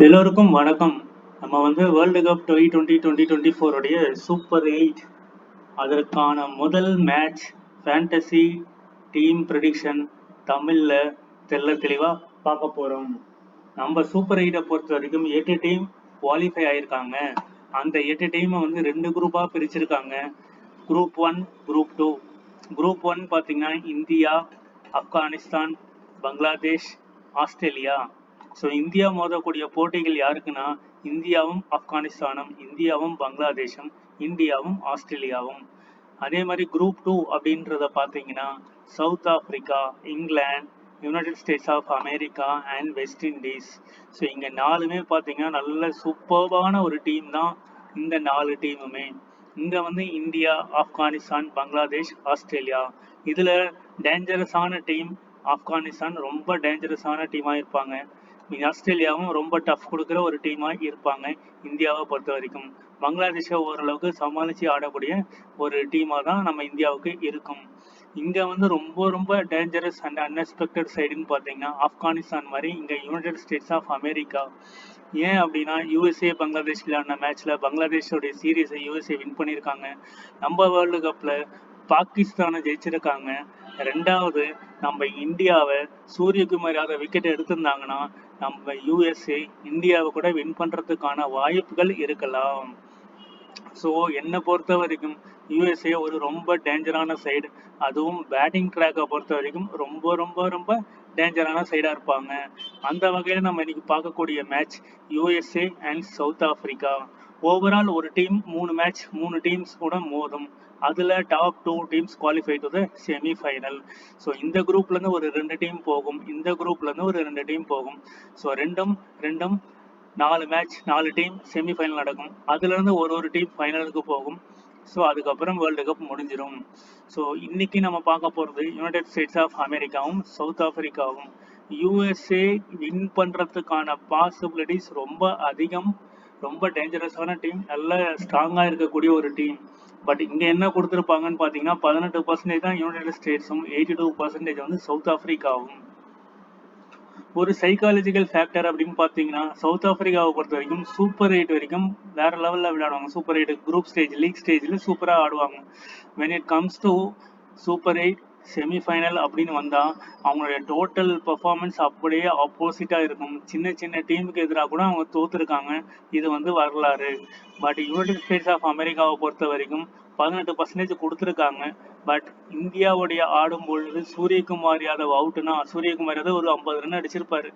எல்லோருக்கும் வணக்கம். நம்ம வேர்ல்டு கப் 2020-2024 உடைய சூப்பர் 8 அதற்கான முதல் மேட்ச் ஃபேண்டசி டீம் ப்ரெடிக்ஷன் தமிழ்ல தெளிவா பார்க்க போறோம். நம்ம சூப்பர் 8 பொறுத்த வரைக்கும் 8 டீம் குவாலிஃபை ஆயிருக்காங்க. அந்த 8 டீமை ரெண்டு குரூப்பா பிரிச்சிருக்காங்க. Group 1, group 2. குரூப் 1 பார்த்தீங்கன்னா India, Afghanistan, Bangladesh, Australia. So India மோதக்கூடிய போட்டிகள் யாருக்குன்னா இந்தியாவும் ஆப்கானிஸ்தானும், இந்தியாவும் பங்களாதேஷும், இந்தியாவும் ஆஸ்திரேலியாவும். அதே மாதிரி குரூப் 2 அப்படின்றத பார்த்தீங்கன்னா South Africa, England, United States of America and West Indies. So இங்கே நாலுமே பார்த்தீங்கன்னா நல்ல சூப்பர்பான ஒரு டீம் தான் இந்த 4 டீமுமே. இங்கே இந்தியா, ஆப்கானிஸ்தான், பங்களாதேஷ், ஆஸ்திரேலியா. இதில் டேஞ்சரஸான டீம் ஆப்கானிஸ்தான், ரொம்ப டேஞ்சரஸான டீமாக இருப்பாங்க. ஆஸ்திரேலியாவும் ரொம்ப டஃப் கொடுக்குற ஒரு டீமாக இருப்பாங்க இந்தியாவை பொறுத்த வரைக்கும். பங்களாதேஷை ஓரளவுக்கு சமாளித்து ஆடக்கூடிய ஒரு டீமாக தான் நம்ம இந்தியாவுக்கு இருக்கும். இங்கே ரொம்ப ரொம்ப டேஞ்சரஸ் அண்ட் அன்எக்ஸ்பெக்டட் சைடுன்னு பார்த்தீங்கன்னா ஆப்கானிஸ்தான் மாதிரி இங்கே யுனைடெட் ஸ்டேட்ஸ் ஆஃப் அமெரிக்கா. ஏன் அப்படின்னா யூஎஸ்ஏ பங்களாதேஷ் விளையாடின மேட்ச்சில் பங்களாதேஷோடைய சீரீஸை யூஎஸ்ஏ வின் பண்ணியிருக்காங்க. நம்ம வேர்ல்டு கப்பில் பாகிஸ்தானை ஜெயிச்சிருக்காங்க. ரெண்டாவது நம்ம இந்தியாவை சூரியகுமார் யாதவ் விக்கெட் எடுத்திருந்தாங்கன்னா நம்ம யூஎஸ்ஏ இந்தியாவை கூட வின் பண்ணுறதுக்கான வாய்ப்புகள் இருக்கலாம். ஸோ என்னை பொறுத்த வரைக்கும் யூஎஸ்ஏ ஒரு ரொம்ப டேஞ்சரான சைடு. அதுவும் பேட்டிங் ட்ராக்கை பொறுத்த வரைக்கும் ரொம்ப ரொம்ப ரொம்ப டேஞ்சரான சைடாக இருப்பாங்க. அந்த வகையில் நம்ம இன்னைக்கு பார்க்கக்கூடிய match USA and south Africa. Overall ஒரு டீம் 3 டீம்ஸ் கூட மோதும். அதில் top 2 teams qualify to the semi-final. So இந்த குரூப்லேருந்து ஒரு 2 டீம் போகும், இந்த குரூப்லேருந்து ஒரு 2 டீம் போகும். ஸோ ரெண்டும் 4 மேட்ச், 4 டீம் செமிஃபைனல் நடக்கும். அதுலேருந்து ஒரு டீம் ஃபைனலுக்கு போகும். ஸோ அதுக்கப்புறம் வேர்ல்டு கப் முடிஞ்சிடும். ஸோ இன்னைக்கு நம்ம பார்க்க போகிறது யுனைடெட் ஸ்டேட்ஸ் ஆஃப் அமெரிக்காவும் சவுத் ஆப்பிரிக்காவும். யூஎஸ்ஏ வின் பண்ணுறதுக்கான பாசிபிலிட்டிஸ் ரொம்ப அதிகம். ரொம்ப டேஞ்சரஸான டீம், நல்ல ஸ்ட்ராங்காக இருக்கக்கூடிய ஒரு டீம். பட் இங்கே என்ன கொடுத்துருப்பாங்கன்னு பார்த்தீங்கன்னா 18% தான் யுனைடெட் ஸ்டேட்ஸும், 82% சவுத் ஆப்பிரிக்காவும். ஒரு சைக்காலஜிக்கல் ஃபேக்டர் அப்படின்னு பார்த்தீங்கன்னா சவுத் ஆப்பிரிக்காவை பொறுத்த வரைக்கும் சூப்பர் 8 வரைக்கும் வேற லெவலில் விளையாடுவாங்க. சூப்பர் 8 குரூப் ஸ்டேஜ், லீக் ஸ்டேஜில் சூப்பராக ஆடுவாங்க. When it comes to super 8 semi-final அப்படின்னு வந்தால் அவங்களுடைய டோட்டல் பர்ஃபார்மன்ஸ் அப்படியே ஆப்போசிட்டாக இருக்கும். சின்ன சின்ன டீமுக்கு எதிராக கூட அவங்க தோற்றுருக்காங்க. இது வரலாறு. பட் யுனைடெட் ஸ்டேட்ஸ் ஆஃப் அமெரிக்காவை பொறுத்த வரைக்கும் 18% கொடுத்துருக்காங்க. பட் இந்தியாவுடைய ஆடும் பொழுது சூரியகுமார் யாதவ் அவுட்னா, சூரியகுமார் யாதவ் ஒரு 50 ரன் அடிச்சிருப்பாரு.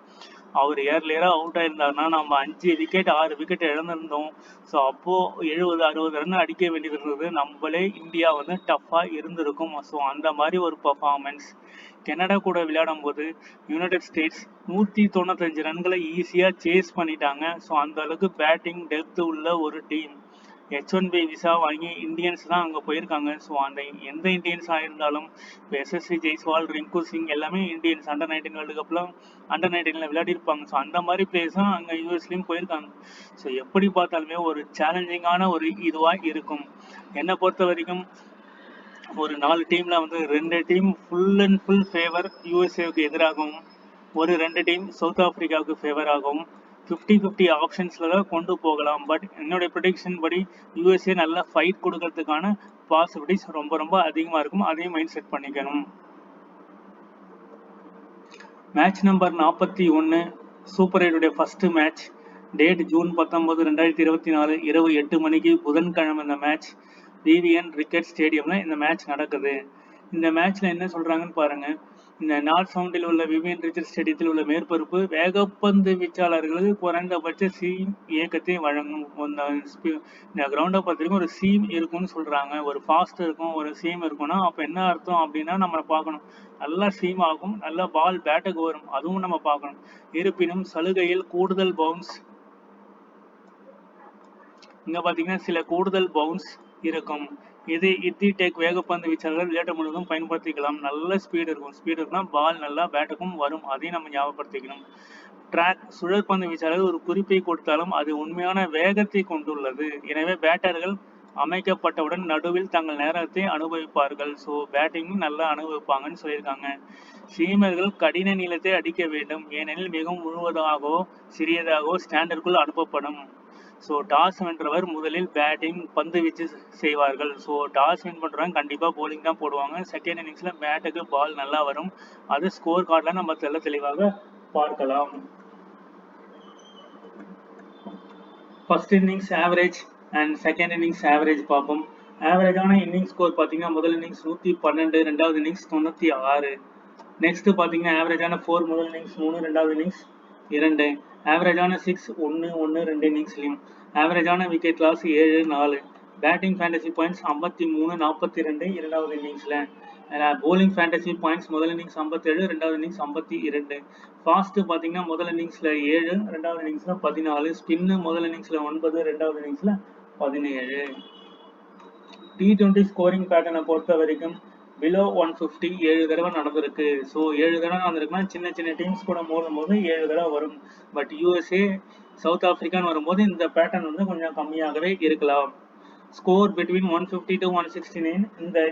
அவர் ஏர்லியராக அவுட் ஆயிருந்தாருன்னா நம்ம 5 விக்கெட் 6 விக்கெட் இழந்திருந்தோம். ஸோ அப்போது 70-60 ரன் அடிக்க வேண்டியது இருந்தது. நம்மளே இந்தியா டஃப்பாக இருந்திருக்கும். ஸோ அந்த மாதிரி ஒரு பர்ஃபார்மன்ஸ். கனடா கூட விளையாடும் போது யுனைடெட் ஸ்டேட்ஸ் 195 ரன்களை ஈஸியாக சேஸ் பண்ணிட்டாங்க. ஸோ அந்த அளவுக்கு பேட்டிங் டெப்த் உள்ள ஒரு டீம். H1B விசா வாங்கி இந்தியன்ஸ் தான் அங்கே போயிருக்காங்க. ஸோ அந்த எந்த இந்தியன்ஸ் ஆயிருந்தாலும் இப்போ எஸ்எஸ்சி ஜெய்ஸ்வால், ரிங்கு சிங் எல்லாமே இந்தியன்ஸ். அண்டர்-19 வேர்ல்டு கப்லாம் அண்டர்-19 விளையாடி இருப்பாங்க. ஸோ அந்த மாதிரி பிளேயர்ஸ் தான் அங்கே யூஎஸ்லேயும் போயிருக்காங்க. ஸோ எப்படி பார்த்தாலுமே ஒரு சேலஞ்சிங்கான ஒரு இதுவாக இருக்கும். என்னை பொறுத்த வரைக்கும் ஒரு 4 டீமில் 2 team full and full favour யூஎஸ்ஏவுக்கு எதிராகவும், ஒரு 2 டீம் சவுத் ஆப்பிரிக்காவுக்கு ஃபேவர் ஆகும். 50-50 ஆப்ஷன்ஸில் தான் கொண்டு போகலாம். பட் என்னுடைய ப்ரெடிக்ஷன் படி யூஎஸ்ஏ நல்லா ஃபைட் கொடுக்கறதுக்கான பாசிபிலிட்டிஸ் ரொம்ப ரொம்ப அதிகமாக இருக்கும். அதையும் மைண்ட் செட் பண்ணிக்கணும். Match number 41 super 8 first match. Date June 19, 2024 இரவு 8 மணிக்கு புதன்கிழமை இந்த மேட்ச் விவிஎன் கிரிக்கெட் ஸ்டேடியமில் இந்த மேட்ச் நடக்குது. இந்த மேட்ச்சில் என்ன சொல்கிறாங்கன்னு பாருங்கள். இந்த நார்த் சவுண்டில் உள்ள விவிஎன் கிரிக்கெட் ஸ்டேடியத்தில் உள்ள மேற்பரப்பு வேகப்பந்து வீச்சாளர்களுக்கு குறைந்தபட்ச சீம் இயக்கத்தை வழங்கும். இந்த கிரவுண்டை பொறுத்த வரைக்கும் ஒரு சீம் இருக்கும்னு சொல்கிறாங்க. ஒரு ஃபாஸ்ட் இருக்கும், ஒரு சீம் இருக்கும்னா அப்போ என்ன அர்த்தம் அப்படின்னா நம்ம பார்க்கணும். நல்லா சீம் ஆகும், நல்லா பால் பேட்டுக்கு வரும், அதுவும் நம்ம பார்க்கணும். இருப்பினும் சலுகையில் கூடுதல் பவுன்ஸ், இங்கே பார்த்தீங்கன்னா சில கூடுதல் பவுன்ஸ் இருக்கும். இது டேக் வேகப்பந்து வீச்சாளர்கள் விளையாட்டு முழுவதும் பயன்படுத்திக்கலாம். நல்ல ஸ்பீடு இருக்கும். ஸ்பீடு இருக்குன்னா பால் நல்லா பேட்டுக்கும் வரும். அதையும் நம்ம ஞாபகப்படுத்திக்கணும். ட்ராக் சுழற்பந்து வீச்சாளர்கள் ஒரு குறிப்பை கொடுத்தாலும் அது உண்மையான வேகத்தை கொண்டுள்ளது. எனவே பேட்டர்கள் அமைக்கப்பட்டவுடன் நடுவில் தங்கள் நேரத்தை அனுபவிப்பார்கள். ஸோ பேட்டிங்கும் நல்லா அனுபவிப்பாங்கன்னு சொல்லியிருக்காங்க. சீமர்கள் கடின நீளத்தை அடிக்க வேண்டும், ஏனெனில் மிகவும் முழுவதாகவோ சிறியதாகவோ ஸ்டாண்டர்டுக்குள் அனுப்பப்படும். ஸோ டாஸ் வென்றவர் முதலில் பேட்டிங் பந்து வீச்சு செய்வார்கள். ஸோ டாஸ் வின் பண்ணுறவங்க கண்டிப்பாக போலிங் தான் போடுவாங்க. செகண்ட் இன்னிங்ஸில் பேட்டுக்கு பால் நல்லா வரும். அது ஸ்கோர் கார்டில் நம்ம தெளிவாக பார்க்கலாம். First innings average and second innings average பார்ப்போம். ஆவரேஜான இன்னிங்ஸ் ஸ்கோர் பார்த்தீங்கன்னா முதல் இன்னிங்ஸ் 112, ரெண்டாவது இன்னிங்ஸ் 96. நெக்ஸ்ட் பார்த்தீங்கன்னா ஆவரேஜான 4 முதல் இன்னிங்ஸ் 3, ரெண்டாவது இன்னிங்ஸ் 2. ஆவரேஜான 6 1 2 இன்னிங்ஸ்லையும். ஆவரேஜான wicket loss 7 4. Batting fantasy points 53 42 இரண்டாவது இன்னிங்ஸில். போலிங் ஃபேண்டசி பாயிண்ட்ஸ் முதல் இன்னிங்ஸ் 57, ரெண்டாவது இன்னிங்ஸ் 52. ஃபாஸ்ட்டு பார்த்தீங்கன்னா முதல் இன்னிங்ஸில் 7, ரெண்டாவது இன்னிங்ஸில் 14. ஸ்பின்னு முதல் இன்னிங்ஸில் 9, ரெண்டாவது இன்னிங்ஸில் 17. T20 ஸ்கோரிங் பேட்டர்னை பொறுத்த வரைக்கும் பிலோ 150 7 தடவை நடந்திருக்கு. ஸோ 7 தடவை நடந்திருக்குன்னா சின்ன டீம்ஸ் கூட மோதும் போது 7 தடவை வரும். பட் USA சவுத் ஆப்பிரிக்கான்னு வரும்போது இந்த பேட்டர்ன் வந்து கொஞ்சம் கம்மியாகவே இருக்கலாம். ஸ்கோர் பிட்வீன் 150 to 169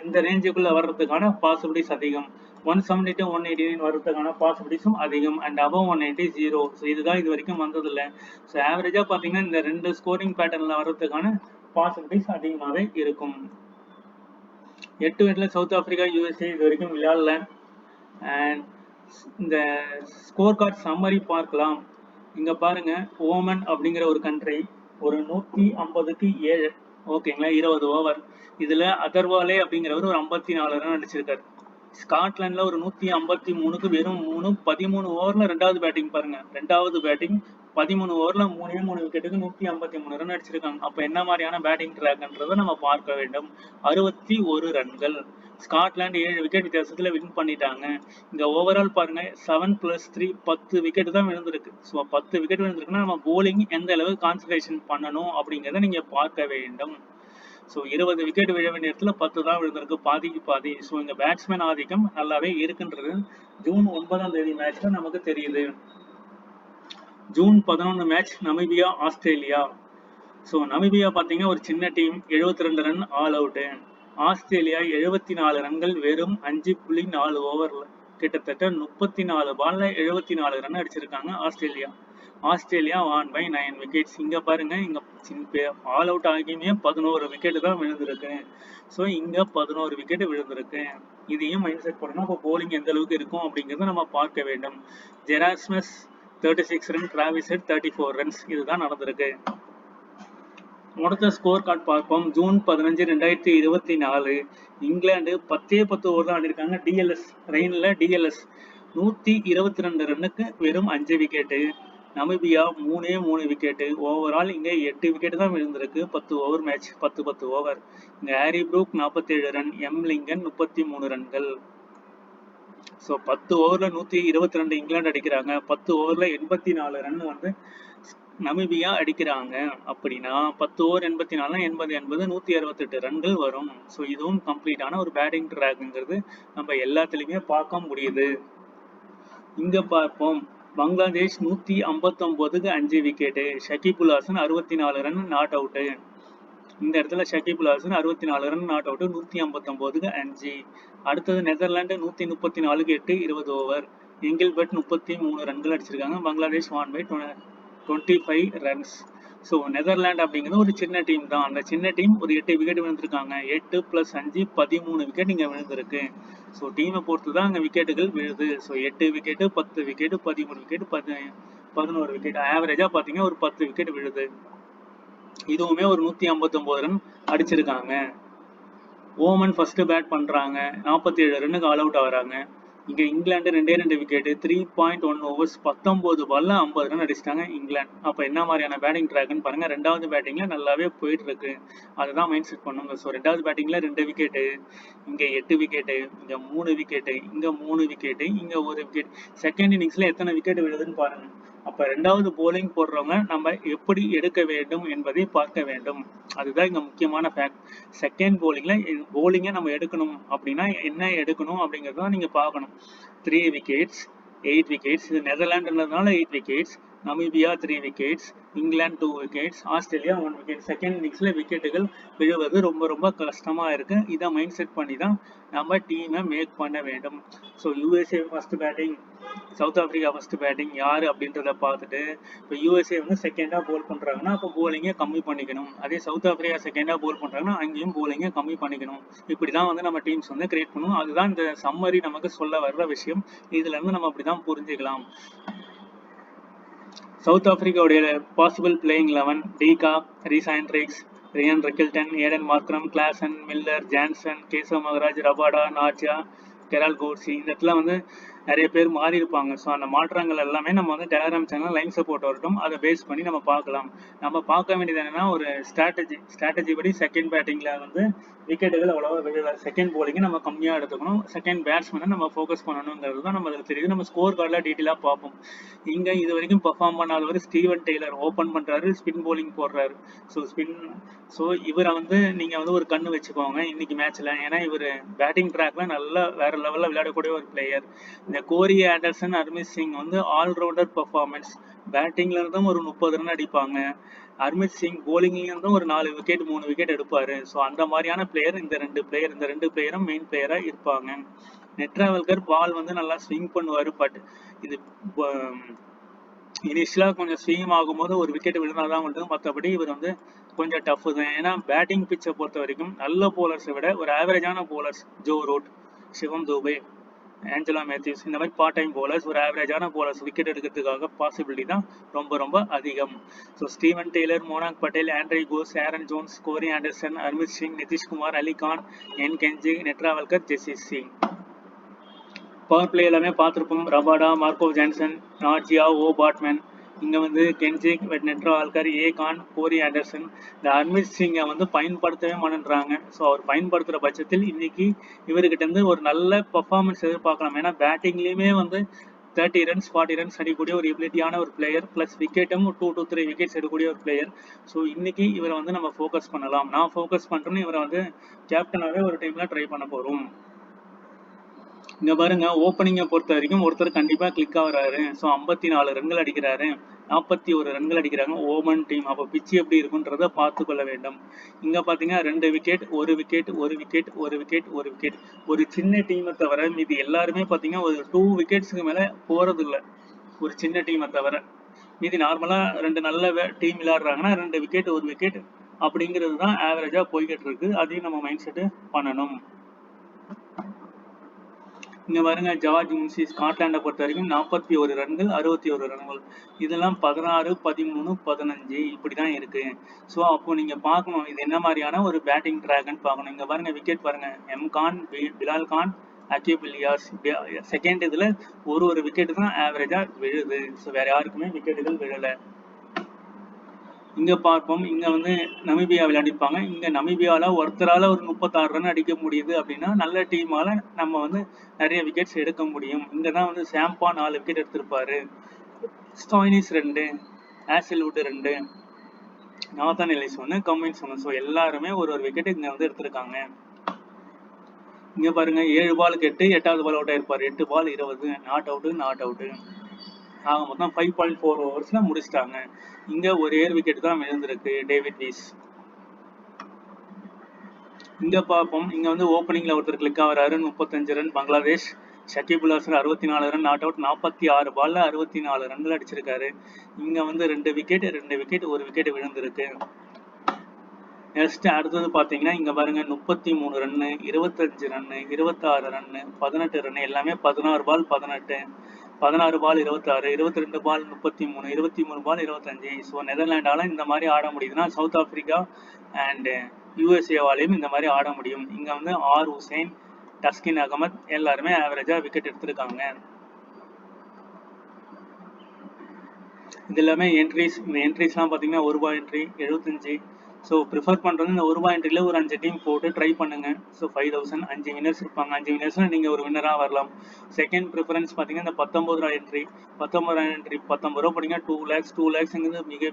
இந்த ரேஞ்சுக்குள்ள வர்றதுக்கான பாசிபிலிட்டிஸ் அதிகம். 170 to 189 வர்றதுக்கான பாசிபிலிட்டிஸும் அதிகம். And above 180 0. ஸோ இதுதான் இது வரைக்கும் வந்ததில்லை. ஸோ ஆவரேஜாக பார்த்தீங்கன்னா இந்த 2 ஸ்கோரிங் பேட்டர்னில் வர்றதுக்கான பாசிபிலிட்டிஸ் அதிகமாகவே இருக்கும். 8 விக்கெட்டில் சவுத் ஆப்பிரிக்கா USA இது வரைக்கும் விளையாடல. அண்ட் இந்த ஸ்கோர் கார்ட் சம்மரி பார்க்கலாம். இங்கே பாருங்க, ஓமன் அப்படிங்கிற ஒரு கண்ட்ரி ஒரு 150க்கு 7, ஓகேங்களா, 20 ஓவர். இதில் அதர்வாலே அப்படிங்கிறவர் ஒரு 54 ரன் அடிச்சிருக்காரு. ஸ்காட்லாண்டில் ஒரு 153க்கு வெறும் 13 ஓவரில் ரெண்டாவது பேட்டிங் பாருங்க. ரெண்டாவது பேட்டிங் 13 ஓவரில் 3 விக்கெட்டுக்கு 153 ரன் அடிச்சிருக்காங்க. அப்போ என்ன மாதிரியான பேட்டிங் ட்ராக்ன்றதை நம்ம பார்க்க வேண்டும். 61 ரன்கள். ஸ்காட்லாந்து 7 விக்கெட் வித்தியாசத்தில் வின் பண்ணிட்டாங்க. இங்கே ஓவரால் பாருங்க 7 + 3 10 விக்கெட் தான் விழுந்திருக்கு. ஸோ 10 விக்கெட் விழுந்திருக்குன்னா நம்ம போலிங் எந்த அளவுக்கு கான்சன்ட்ரேஷன் பண்ணணும் அப்படிங்கிறத நீங்கள் பார்க்க வேண்டும். ஸோ 20 விக்கெட் விழ வேண்டிய இடத்துல 10 தான் விழுந்திருக்கு, பாதிக்கு பாதி. ஸோ இங்கே பேட்ஸ்மேன் ஆதிக்கம் நல்லாவே இருக்குன்றது ஜூன் 9ஆம் தேதி மேட்ச்ல நமக்கு தெரியுது. June 11 match Namibia Australia. So Namibia பார்த்தீங்கன்னா ஒரு சின்ன team, 72 run all out. Australia 74 ரன்கள் வெறும் 5.4 ஓவரில், கிட்டத்தட்ட 34 பால்ல 74 ரன் அடிச்சிருக்காங்க Australia. Australia won by 9 wickets. இங்கே பாருங்க, இங்கே ஆல் அவுட் ஆகியுமே 11 விக்கெட்டு தான் விழுந்திருக்கு. ஸோ இங்கே 11 விக்கெட் விழுந்திருக்கு. இதையும் மைண்ட் செட் பண்ணணும். இப்போ போலிங் எந்த அளவுக்கு இருக்கும் அப்படிங்கிறத நம்ம பார்க்க வேண்டும். ஜெராஸ்மஸ் 36 ரன், டிராவிஸ் ஹெட் 34 ரன்ஸ். இதுதான் நடந்திருக்கு. அடுத்த ஸ்கோர் கார்டு பார்ப்போம். ஜூன் 15 2024 இங்கிலாந்து 10 ஓவர் தான் ஆடிருக்காங்க. டிஎல்எஸ் ரெயினில் டிஎல்எஸ் 122 ரன்னுக்கு வெறும் 5 விக்கெட்டு. நமீபியா 3 விக்கெட்டு. ஓவரால் இங்கே 8 விக்கெட்டு தான் விழுந்திருக்கு. 10 ஓவர் மேட்ச், 10 ஓவர். இங்கே Harry Brook 47 run, M Lincoln 33 ரன்கள். ஸோ 10 ஓவரில் 122 இங்கிலாந்து அடிக்கிறாங்க. 10 ஓவரில் 84 ரன் வந்து நமீபியா அடிக்கிறாங்க. அப்படின்னா 10 ஓவர் 84 80 168 ரன்கள் வரும். ஸோ இதுவும் கம்ப்ளீட்டான ஒரு பேட்டிங் ட்ராக்ங்கிறது நம்ம எல்லாத்துலேயுமே பார்க்க முடியுது. இங்கே பார்ப்போம், பங்களாதேஷ் 159க்கு 5 wicket. Shakibul Hasan 64 run not out. இந்த இடத்துல Shakibul Hasan 64 run not out, 159க்கு 5. அடுத்தது நெதர்லாண்டு 134க்கு 8 20 ஓவர். எங்கில்பர்ட் 33 ரன்கள் அடிச்சிருக்காங்க. Bangladesh won by 25 runs. So Netherland அப்படிங்கிறது ஒரு சின்ன டீம் தான். அந்த சின்ன டீம் ஒரு 8 விக்கெட் விழுந்திருக்காங்க. 8 + 5 13 விக்கெட் இங்கே விழுந்திருக்கு. ஸோ டீமை பொறுத்து தான் அங்கே விக்கெட்டுகள் விழுது. So 8 wicket 10 wicket 13 wicket 11 wicket. ஆவரேஜாக பார்த்தீங்கன்னா ஒரு 10 விக்கெட் விழுது. இதுவுமே ஒரு 159 ரன் அடிச்சிருக்காங்க. ஓமன் ஃபர்ஸ்ட் பேட் பண்ணுறாங்க, 47 ரன்னுக்கு ஆல் அவுட் ஆகிறாங்க. இங்கே இங்கிலாந்து 2 விக்கெட்டு, 3.1 ஓவர்ஸ், 19 பால்ல 50 ரன் அடிச்சிட்டாங்க இங்கிலாந்து. அப்போ என்ன மாதிரியான பேட்டிங் ட்ராக்னு பாருங்க. ரெண்டாவது பேட்டிங்கில் நல்லாவே போயிட்டு இருக்கு. அதுதான் மைண்ட் செட் பண்ணுங்க. ஸோ ரெண்டாவது பேட்டிங்கில் 2 விக்கெட்டு, இங்கே 8 விக்கெட்டு, இங்கே 3 விக்கெட்டு, இங்கே 3 விக்கெட்டு, இங்கே 1 விக்கெட். செகண்ட் இன்னிங்ஸில் எத்தனை விக்கெட் விழுதுன்னு பாருங்க. அப்போ ரெண்டாவது போலிங் போடுறவங்க நம்ம எப்படி எடுக்க வேண்டும் என்பதை பார்க்க வேண்டும். அதுதான் இங்கே முக்கியமான ஃபேக்ட். செகண்ட் போலிங்கை நம்ம எடுக்கணும் அப்படின்னா என்ன எடுக்கணும் அப்படிங்கிறத நீங்கள் பார்க்கணும். 3 விக்கெட்ஸ், 8 விக்கெட்ஸ். இது நெதர்லாண்டுன்றதுனால 8 wickets, Namibia 3 wickets, England 2 wickets, Australia 1 wicket. Second இன்னிங்ஸில் விக்கெட்டுகள் விழுவது ரொம்ப ரொம்ப கஷ்டமாக இருக்குது. இதை மைண்ட் செட் பண்ணி தான் நம்ம டீமை மேக் பண்ண வேண்டும். So USA first batting, south Africa first batting யார் அப்படின்றத பார்த்துட்டு, இப்போ யூஎஸ்ஏ வந்து செகண்டாக போல் பண்ணுறாங்கன்னா அப்போ போலிங்கை கம்மி பண்ணிக்கணும். அதே சவுத் ஆஃப்ரிக்கா செகண்டாக போல் பண்ணுறாங்கன்னா அங்கேயும் போலிங்கை கம்மி பண்ணிக்கணும். இப்படி தான் வந்து நம்ம டீம்ஸ் வந்து கிரியேட் பண்ணுவோம். அதுதான் இந்த சம்மரி நமக்கு சொல்ல வர்ற விஷயம். இதுலேருந்து நம்ம அப்படி தான் புரிஞ்சுக்கலாம். சவுத் ஆப்பிரிக்காவுடைய பாசிபிள் பிளேயிங் 11: டீகா, Reeza Hendricks, Ryan Rickelton, Aiden Markram, Klaasen, Miller, Jansen, Keshav Maharaj, Rabada, Nortje, கெரால் கோட்ஸி. இந்த இடத்துல வந்து நிறைய பேர் மாறி இருப்பாங்க. ஸோ அந்த மாற்றங்கள் எல்லாமே நம்ம வந்து டெலகிராம் சேனல் லைன் சப்போர்ட் வரட்டும், அதை பேஸ் பண்ணி நம்ம பார்க்கலாம். நம்ம பார்க்க வேண்டியது என்னன்னா ஒரு ஸ்ட்ராட்டஜி படி செகண்ட் பேட்டிங்ல வந்து விக்கெட்டுகள் அவ்வளோவா விழல. செகண்ட் போலிங்கை நம்ம கம்மியாக எடுத்துக்கணும், செகண்ட் பேட்ஸ்மேனை நம்ம ஃபோக்கஸ் பண்ணணுங்கிறது தான் நம்ம அதில் தெரியுது. நம்ம ஸ்கோர் கார்டில் டீட்டெயிலாக பார்ப்போம். இங்கே இது வரைக்கும் பெர்ஃபார்ம் பண்ணாதவர் ஸ்டீவன் டெய்லர் ஓப்பன் பண்ணுறாரு, ஸ்பின் போலிங் போடுறாரு. ஸோ இவரை வந்து நீங்கள் வந்து ஒரு கண்ணு வச்சுக்கோங்க இன்னைக்கு மேட்ச்சில். ஏன்னா இவர் பேட்டிங் ட்ராக்ல நல்லா வேற லெவலில் விளையாடக்கூடிய ஒரு பிளேயர். இந்த கோரி ஆண்டர்சன், ஹர்மித் சிங் வந்து ஆல்ரவுண்டர் பெர்ஃபார்மன்ஸ். பேட்டிங்ல இருந்தும் ஒரு 30 ரன் அடிப்பாங்க. ஹர்மித் சிங் போலிங்ல இருந்தும் ஒரு 4 விக்கெட் 3 விக்கெட் எடுப்பாரு. ஸோ அந்த மாதிரியான பிளேயர் இந்த ரெண்டு பிளேயரும் மெயின் பிளேயரா இருப்பாங்க. நெட்ராவல்கர் பால் வந்து நல்லா ஸ்விங் பண்ணுவாரு. பட் இது இனிஷியலாக கொஞ்சம் ஸ்விங் ஆகும்போது ஒரு விக்கெட் விழுந்தாதான் உண்டு. மற்றபடி இவர் வந்து கொஞ்சம் டஃப் தான். ஏன்னா பேட்டிங் பிச்சை பொறுத்த வரைக்கும் நல்ல போலர்ஸை விட ஒரு ஆவரேஜான போலர்ஸ், ஜோ ரூட், சிவம் துபே, ஆஞ்சலோ மேத்யூஸ், இந்த மாதிரி பார்ட் டைம் போலர்ஸ், ஒரு ஆவரேஜான போலர்ஸ் விக்கெட் எடுக்கிறதுக்காக பாசிபிலிட்டி தான் ரொம்ப ரொம்ப அதிகம். So Steven Taylor, Monank Patel, Andries Gous, Aaron Jones, Corey Anderson, Harmeet Singh, Nitish Kumar, Ali Khan, N Kenjige, Netravalkar, Jessy Singh. Power play எல்லாமே பார்த்துருப்போம். Rabada, Marco Jansen, Nortje, O Baartman. இங்கே வந்து கென்ஜி, நெட்ராவல்கர், ஏ கான், கோரி ஆண்டர்சன். இந்த ஹர்மித் சிங்கை வந்து பயன்படுத்தவே மாட்டேன்றாங்க. ஸோ அவர் பயன்படுத்துகிற பட்சத்தில் இன்னைக்கு இவர்கிட்ட இருந்து ஒரு நல்ல பர்ஃபார்மன்ஸ் எதிர்பார்க்கலாம். ஏன்னா பேட்டிங்லேயுமே வந்து 30 ரன்ஸ் 40 ரன்ஸ் அடிக்கக்கூடிய ஒரு எபிலிட்டியான ஒரு பிளேயர், ப்ளஸ் விக்கெட்டும் 2 to 3 விக்கெட்ஸ் எடுக்கக்கூடிய ஒரு பிளேயர். ஸோ இன்னைக்கு இவரை வந்து நம்ம ஃபோக்கஸ் பண்ணலாம். நான் ஃபோக்கஸ் பண்ணுறேன்னு இவரை வந்து கேப்டனாகவே ஒரு டைமில் ட்ரை பண்ண போகிறோம். இங்க பாருங்க, ஓப்பனிங்கை பொறுத்த வரைக்கும் ஒருத்தர் கண்டிப்பா கிளிக் ஆகுறாரு. ஸோ 54 ரன்கள் அடிக்கிறாரு, 41 ரன்கள் அடிக்கிறாங்க ஓமன் டீம். அப்போ பிச்சு எப்படி இருக்குன்றத பார்த்து கொள்ள வேண்டும். இங்க பாத்தீங்கன்னா 2 wicket 1 wicket 1 wicket 1 wicket 1 wicket. ஒரு சின்ன டீமை தவிர மீது எல்லாருமே பாத்தீங்கன்னா ஒரு 2 விக்கெட்ஸுக்கு மேல போறது இல்லை. ஒரு சின்ன டீமை தவிர மீதி நார்மலா 2 நல்ல டீம் விளையாடுறாங்கன்னா 2 விக்கெட் 1 விக்கெட் அப்படிங்கிறது தான் ஆவரேஜா போய்கிட்டு இருக்கு. அதையும் நம்ம மைண்ட் செட் பண்ணணும். இங்க பாருங்க, ஜார்ஜ் முன்சி ஸ்காட்லாண்டை பொறுத்த வரைக்கும் 41 ரன்கள் 61 ரன்கள். இதெல்லாம் 16 13 15 இப்படிதான் இருக்கு. ஸோ அப்போ நீங்க பார்க்கணும் இது என்ன மாதிரியான ஒரு பேட்டிங் ட்ராக்னு பார்க்கணும். இங்க பாருங்க விக்கெட் பாருங்க, எம் கான், பிலால் கான், அகீப் இலியாஸ். செகண்ட் இதுல ஒரு விக்கெட் தான் ஆவரேஜா விழுது. ஸோ வேற யாருக்குமே விக்கெட்டுகள் விழல. இங்க பார்ப்போம், இங்க வந்து நமீபியா விளையாடிப்பாங்க. இங்க நமீபியால ஒருத்தரால ஒரு 36 ரன் அடிக்க முடியுது அப்படின்னா நல்ல டீமால நம்ம வந்து நிறைய விக்கெட்ஸ் எடுக்க முடியும். இங்கதான் வந்து சாம்பா 4 விக்கெட் எடுத்திருப்பாரு, Stoinis 2, Hazlewood 2, Nathan Ellis 1, Cummins 1. So எல்லாருமே ஒரு விக்கெட் இங்க வந்து எடுத்திருக்காங்க. இங்க பாருங்க 7 பால் 8வது பால் அவுட் ஆயிருப்பாரு, 8 பால் 20, நாட் அவுட். ஆக மொத்தம் 5.4 ஓவர்ஸ்ல முடிச்சிட்டாங்க. இங்க ஒரே விக்கெட் தான் விழுந்திருக்கு, டேவிட் வீஸ். இங்க பார்ப்போம், இங்க வந்து ஓப்பனிங்ல ஒருத்தர் கிளிக் ஆகிறாரு, 35 run Bangladesh. Shakib Al Hasan 64 run, not out. 46 பால்ல 64 ரன்கள் அடிச்சிருக்காரு. இங்க வந்து 2 விக்கெட் 1 விக்கெட் விழுந்திருக்கு. நெக்ஸ்ட் அடுத்தது பாத்தீங்கன்னா இங்க பாருங்க 33 ரன்னு, 25 ரன்னு, 26 ரன்னு, 18 ரன்னு, எல்லாமே 16 பால் 18, 16 பால் 26, 22 பால் 33, 23 பால் 25. ஸோ நெதர்லாண்டால இந்த மாதிரி ஆட முடியுதுன்னா சவுத் ஆப்பிரிக்கா அண்ட் யூஎஸ்ஏவாலையும் இந்த மாதிரி ஆட முடியும். இங்க வந்து ஆர் ஹுசைன், டஸ்கின் அகமத் எல்லாருமே ஆவரேஜா விக்கெட் எடுத்திருக்காங்க. இது எல்லாமே என்ட்ரிஸ். இந்த என்ட்ரிஸ்லாம் பார்த்தீங்கன்னா 1 ரூபாய் என்ட்ரி 75. ஸோ ப்ரிஃபர் பண்ணுறது இந்த 1 ரூபாய் என்ட்ரியில் ஒரு 5 டீம் போட்டு ட்ரை பண்ணுங்க. ஸோ 5000, 5 வின்னர்ஸ் இருப்பாங்க. 5 வின்னர்ஸில் நீங்கள் ஒரு வின்னராக வரலாம். செகண்ட் ப்ரிஃபரன்ஸ் பார்த்தீங்கன்னா இந்த 19 ரூபாய் என்ட்ரி. 19 ரூபா போட்டிங்கன்னா 2 lakhs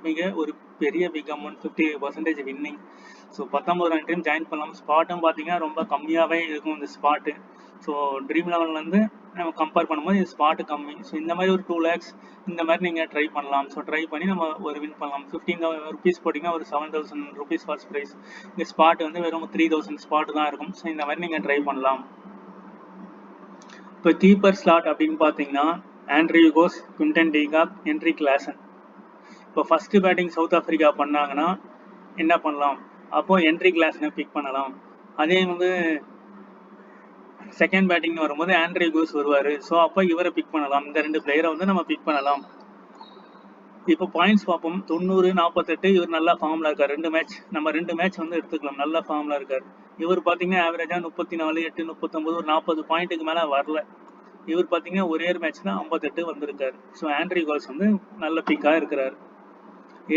மிக ஒரு பெரிய பிக் அமௌண்ட், 50% வின்னிங். ஸோ 19 ரூபாய் என்ட்ரியும் ஜாயின் பண்ணலாம். ஸ்பாட்டும் பார்த்தீங்கன்னா ரொம்ப கம்மியாகவே இருக்கும் இந்த ஸ்பாட்டு. ஸோ ட்ரீம் லெவன்லேருந்து நம்ம கம்பேர் பண்ணும்போது இது ஸ்பாட்டு கம்மி. ஸோ இந்த மாதிரி ஒரு 2 lakhs இந்த மாதிரி நீங்கள் ட்ரை பண்ணலாம். ஸோ ட்ரை பண்ணி நம்ம ஒரு வின் பண்ணலாம். 15,000 rupees போட்டிங்கன்னா ஒரு 7,000 rupees ஃபர்ஸ்ட் ப்ரைஸ். இந்த ஸ்பாட் வந்து வெறும் 3,000 ஸ்பாட் தான் இருக்கும். ஸோ இந்த மாதிரி நீங்கள் ட்ரை பண்ணலாம். இப்போ கீப்பர் ஸ்லாட் அப்படின்னு பார்த்தீங்கன்னா ஆண்ட்ரியூ கோஸ், குவிண்டன் டிகாக், ஹென்ரிக் கிளாசன். இப்போ ஃபர்ஸ்ட் பேட்டிங் சவுத் ஆஃப்ரிக்கா பண்ணாங்கன்னா என்ன பண்ணலாம்? அப்போ ஹென்ரிக் கிளாசனை பிக் பண்ணலாம். அதே வந்து செகண்ட் பேட்டிங் வரும்போது ஆண்ட்ரியூ கோஸ் வருவார். ஸோ அப்போ இவரை பிக் பண்ணலாம். இந்த 2 பிளேயரை வந்து நம்ம பிக் பண்ணலாம். இப்போ பாயிண்ட்ஸ் பார்ப்போம். 90, 48 இவர் நல்லா ஃபார்மில் இருக்கார். 2 மேட்ச் நம்ம 2 மேட்ச் வந்து எடுத்துக்கலாம். நல்லா ஃபார்மில் இருக்கார். இவர் பார்த்தீங்கன்னா ஆவரேஜாக 34, 8, 39 ஒரு 40 பாயிண்ட்டுக்கு மேலே வரல. இவர் பார்த்தீங்கன்னா ஒரே மேட்ச் தான் 58 வந்திருக்காரு. ஸோ ஆண்ட்ரியூ கோஸ் வந்து நல்ல பிக்காக இருக்கிறார்.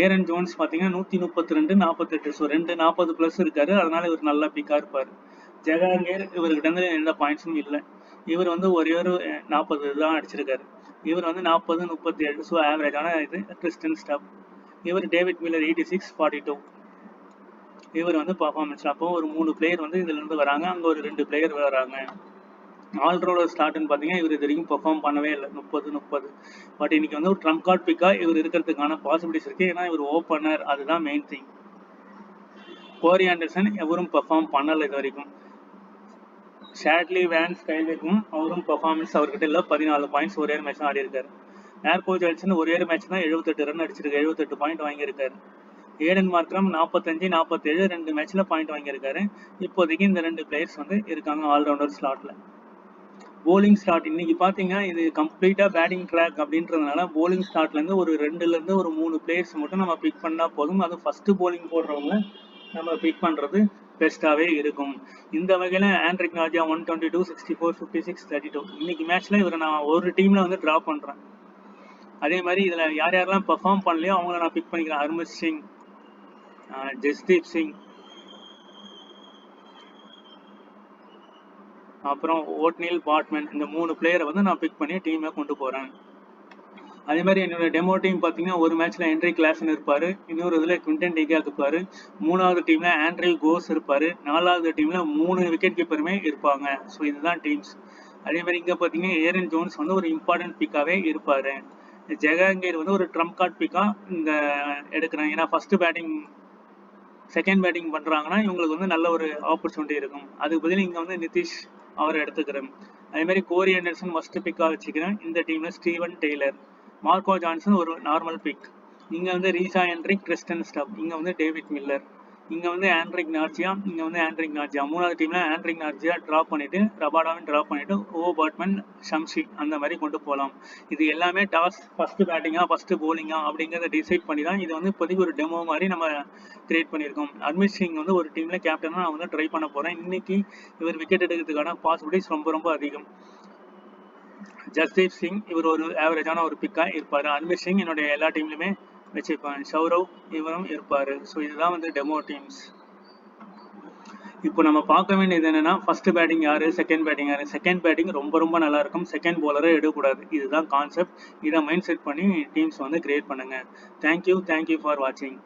ஏரன் ஜோன்ஸ் பார்த்தீங்கன்னா 132, 48. ஸோ 240+ இருக்காரு. அதனால இவர் நல்ல பிக்காக இருப்பார். ஜஹாங்கீர் இவர்கிட்ட இருந்து எந்த பாயிண்ட்ஸும் இல்லை. இவர் வந்து ஒரே ஒரு 40 தான் அடிச்சிருக்காரு. இவர் வந்து 40, 37. ஸோ ஆவரேஜான இது கிறிஸ்டன் ஸ்டப். இவர் டேவிட் மில்லர் 86, 42. இவர் வந்து பர்ஃபார்மன்ஸ். அப்போ ஒரு 3 பிளேயர் வந்து இதுலேருந்து வராங்க. அங்கே ஒரு 2 பிளேயர் வராங்க. ஆல்ரவுண்டர் ஸ்டார்ட்னு பார்த்தீங்கன்னா இவர் இது வரைக்கும் பெர்ஃபார்ம் பண்ணவே இல்லை. 30. பட் இன்னைக்கு வந்து ஒரு ட்ரம்ப் கார்ட் பிக்காக இவர் இருக்கிறதுக்கான பாசிபிலிட்டிஸ் இருக்குது. ஏன்னா இவர் ஓப்பனர், அதுதான் மெயின் திங். கோரி ஆண்டர்சன் எவரும் பெர்ஃபார்ம் பண்ணலை இது வரைக்கும். ஷாட்லி வேன் ஸ்கைலுக்கும் அவரும் பெர்ஃபார்மன்ஸ் அவர்கிட்ட இல்லை. 14 பாயிண்ட்ஸ் ஒரே மேட்ச் தான் ஆடி இருக்காரு. ஏர்கோ ஜான்சன் ஒரே மேட்ச் தான் 78 ரன் அடிச்சிருக்காரு. 78 பாயிண்ட் வாங்கியிருக்காரு. ஏடன் மார்க்ரம் 45, 47 2 மேட்ச்ல பாயிண்ட் வாங்கியிருக்காரு. இப்போதைக்கு இந்த 2 பிளேயர்ஸ் வந்து இருக்காங்க ஆல்ரவுண்டர் ஸ்லாட்ல. போலிங் ஸ்லாட் இன்னைக்கு பார்த்தீங்கன்னா இது கம்ப்ளீட்டாக பேட்டிங் ட்ராக் அப்படின்றதுனால போலிங் ஸ்லாட்லேருந்து ஒரு 2லேருந்து ஒரு 3 பிளேயர்ஸ் மட்டும் நம்ம பிக் பண்ணால் போதும். அது ஃபர்ஸ்ட் போலிங் போடுறவங்க நம்ம பிக் பண்ணுறது பெஸ்ட்டாகவே இருக்கும். இந்த வகையில் ஆண்ட்ரிக் நார்ஜியா 122, 64, 56, 32. இன்னைக்கு மேட்ச்சில் இவரை நான் ஒரு டீமில் வந்து ட்ரா பண்ணுறேன். அதே மாதிரி இதில் யார் யாரெல்லாம் பெர்ஃபார்ம் பண்ணலையோ அவங்கள நான் பிக் பண்ணிக்கிறேன். ஹர்மித் சிங், ஜஸ்தீப் சிங், அப்புறம் ஓட்னில் பாட்மேன். இந்த 3 பிளேயரை வந்து நான் பிக் பண்ணி டீமை கொண்டு போகிறேன். அதே மாதிரி என்னோட டெமோ டீம் பார்த்தீங்கன்னா ஒரு மேட்ச்ல ஹென்ரிக் கிளாசன் இருப்பார். இன்னொரு இதில் குவிண்டன் டிகாக் இருப்பார். 3வது டீமில் ஆண்ட்ரியூ கோஸ் இருப்பார். 4வது டீமில் 3 விக்கெட் கீப்பருமே இருப்பாங்க. ஸோ இதுதான் டீம்ஸ். அதே மாதிரி இங்கே பார்த்தீங்கன்னா ஏரன் ஜோன்ஸ் வந்து ஒரு இம்பார்ட்டன்ட் பிக்காகவே இருப்பார். ஜஹாங்கீர் வந்து ஒரு ட்ரம்ப் கார்ட் பிக்காக இந்த எடுக்கிறேன். ஏன்னா ஃபர்ஸ்ட் பேட்டிங் செகண்ட் பேட்டிங் பண்ணுறாங்கன்னா இவங்களுக்கு வந்து நல்ல ஒரு ஆப்பர்ச்சுனிட்டி இருக்கும். அதுக்கு பதில் இங்கே வந்து நிதிஷ் அவரை எடுத்துக்கிறேன். அதேமாதிரி கோரி ஆண்டர்சன் ஃபர்ஸ்ட் பிக்காக வச்சுக்கிறேன். இந்த டீமில் ஸ்டீவன் டெய்லர், மார்க்கோ ஜான்சன் ஒரு நார்மல் பிக். இங்கே வந்து ரீசா ஹென்ரிக், கிறிஸ்டன் ஸ்டப். இங்கே வந்து டேவிட் மில்லர். இங்கே வந்து ஆண்ட்ரிக் நார்ஜியா. இங்கே வந்து ஆண்ட்ரிக் நார்ஜியா. 3வது டீமில் ஆண்ட்ரிக் நார்ஜியா ட்ராப் பண்ணிவிட்டு ரபாடாவும் ட்ராப் பண்ணிவிட்டு பாட்மன், ஷம்ஷி அந்த மாதிரி கொண்டு போகலாம். இது எல்லாமே டாஸ் ஃபர்ஸ்ட் பேட்டிங்கா ஃபர்ஸ்ட் போலிங்கா அப்படிங்கிறத டிசைட் பண்ணி தான் இது வந்து இப்போதைக்கு ஒரு டெமோ மாதிரி நம்ம கிரியேட் பண்ணியிருக்கோம். ஹர்மித் சிங் வந்து ஒரு டீமில் கேப்டனாக நான் வந்து ட்ரை பண்ண போகிறேன். இன்னைக்கு இவர் விக்கெட் எடுக்கிறதுக்கான பாசிபிலிட்டிஸ் ரொம்ப அதிகம். ஜஸ்தீப் சிங் இவர் ஒரு ஆவரேஜான ஒரு பிக்காக இருப்பார். ஹர்மித் சிங் என்னுடைய எல்லா டீம்லையுமே வச்சுருப்பேன். சௌரவ் இவரும் இருப்பார். ஸோ இதுதான் வந்து டெமோ டீம்ஸ். இப்போ நம்ம பார்க்க வேண்டியது என்னன்னா ஃபர்ஸ்ட் பேட்டிங் யாரு, செகண்ட் பேட்டிங் யாரு. செகண்ட் பேட்டிங் ரொம்ப நல்லா இருக்கும். செகண்ட் போலரை எடுக்கக்கூடாது. இதுதான் கான்செப்ட். இதை மைண்ட் செட் பண்ணி டீம்ஸ் வந்து கிரியேட் பண்ணுங்க. தேங்க்யூ ஃபார் வாட்சிங்.